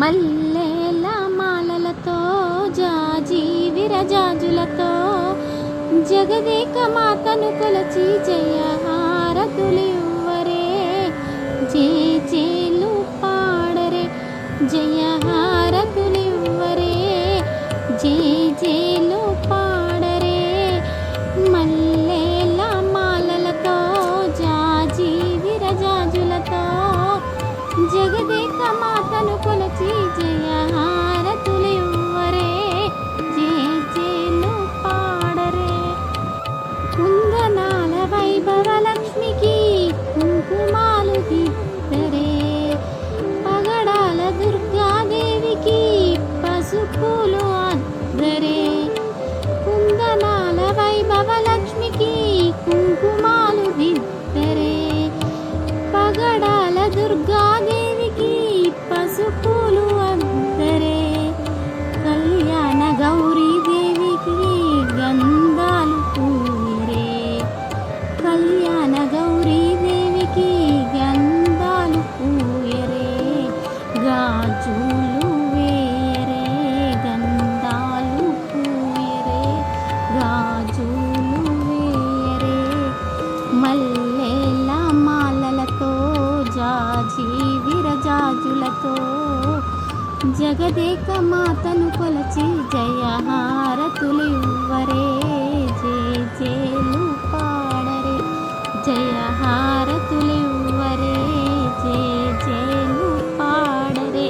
మల్లెల మాలలతో జాజి విరజాజులతో జగదేక మాతను కొలచి జయహారతులివ్వరే, జేజేలు పాడరే, జయహారతులివ్వరే, జేజేలు పాడరే. మల్లెల మాలలతో జాజి విరజాజులతో జగదేక మాతను కొలచి జయహారతులివ్వరే, జేజేలు పాడరే. కుందనాల వైభవ లక్ష్మికి కుంకుమాలు దిద్దరే, పగడాల దుర్గాదేవికి పసుపులు అద్దరే. కుందనాల వైభవ లక్ష్మికి కుంకుమాలు దిద్దరే, పగడాల దుర్గాదేవికి పసుపులు అద్దరే. కళ్యాణ గౌరీదేవికి గంధాలు పూయరే, కళ్యాణ గౌరీదేవికి గంధాలు పూయరే. గాజులు వేయరే, గంధాలు పూయరే, గాజులు వేయరే. మల్లెల మాలలతో జాజి విరజాజులతో జగదేక మాతను కొలచి జయహారతులివ్వరే, జేజేలు పాడరే, జయహారతులివ్వరే, జేజేలు పాడరే.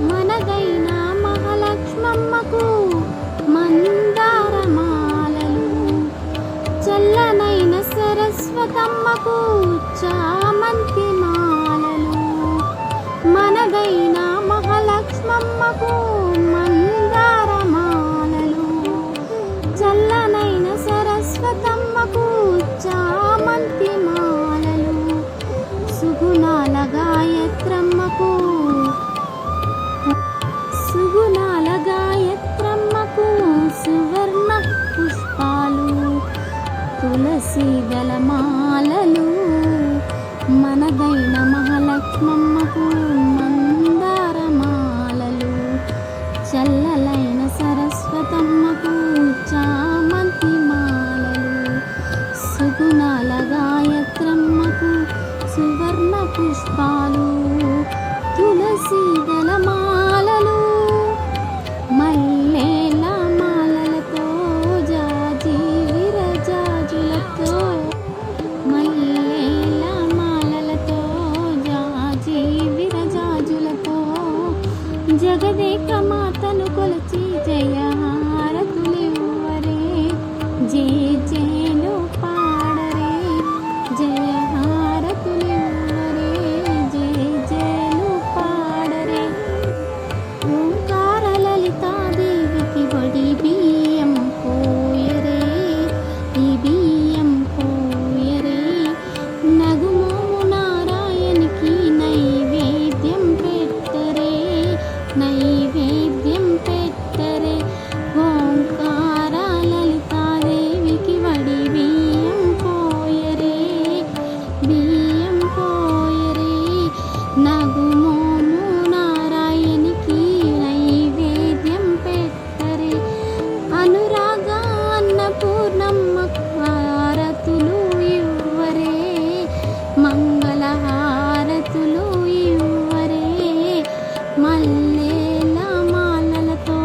మనదైన మహాలక్ష్మమ్మకు మందార మాలలు, చల్లనైన సరస్వతమ్మకు చామంతి మాలలు. మనదైన మహాలక్ష్మమ్మకు మందార మాలలు, చల్లనైన సరస్వతమ్మకు చామంతి మాలలు. సుగుణాల గాయత్రమ్మకు, సుగుణాల గాయత్రమ్మకు సువర్ణ పుష్పాలు, తులసి దళమాలలు. మనదైన మహాలక్ష్మమ్మకు మందార మాలలు, చల్లలైన సరస్వతమ్మకు చామంతి మాలలు. సుగుణాల గాయత్రమ్మకు సువర్ణ పుష్పాలు, తులసి దళమాలలు. మల్లెల మాలలతో జాజి విరజాజులతో, మల్లెల మాలలతో జాజి విరజాజులతో జగదేక మాతను కొలచి జయహారతులివ్వరే, జేజేలు పాడరే, జయహారతులివ్వరే, జేజేలు పాడరే. ఓంకార లలితాదేవికి వడి బియ్యం పోయరే, ఈ బియ్యం పోయరే. నగుమోము నారాయణికి నైవేద్యం పెట్టరే, నైవేద్యం పెట్టరే. ఓంకార లలితాదేవికి వడి బియ్యం పోయరే, బియ్యం పోయరే. నగుమోము నారాయణికి నైవేద్యం పెట్టరే. అనురాగ అన్నపూర్ణమ్మకు హారతులు ఇవ్వరే, మంగళహారతులు ఇవ్వరే. మల్లెల మాలలతో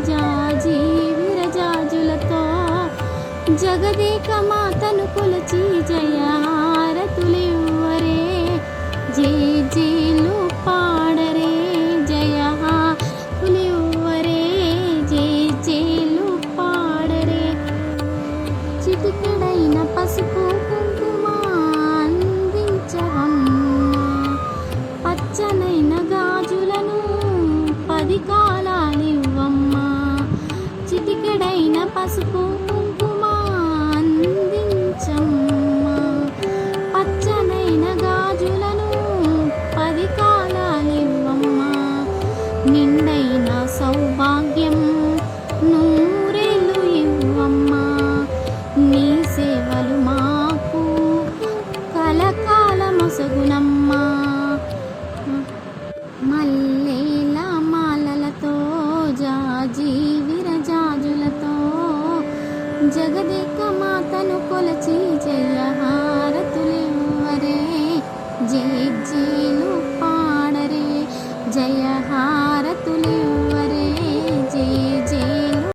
జాజి విరజాజులతో జగదేక మాతను కొలచి జయహారతులివ్వరే, జేజేలు పాడరే, జయహారతులివ్వరే, జేజేలు పాడరే. చిటికెడైన పసుపు కుంకుమ అందించవమ్మా, పచ్చనైన గాజులను 10 కాలాలివ్వమ్మా. చిటికెడైన పసుపు కుంకుమ అందించమ్మా, పచ్చనైన గాజులను 10 కాలాలివ్వమ్మా. నిండైన సౌభాగ్యం నూరేళ్ళు ఇవ్వమ్మా, నీ సేవలు మాకు కలకాలమొసగునమ్మా. మల్లెల జగదేక మాతను కొలచి జయహారతులివ్వరే, జయ జేలు పాడరే, జయహారతులి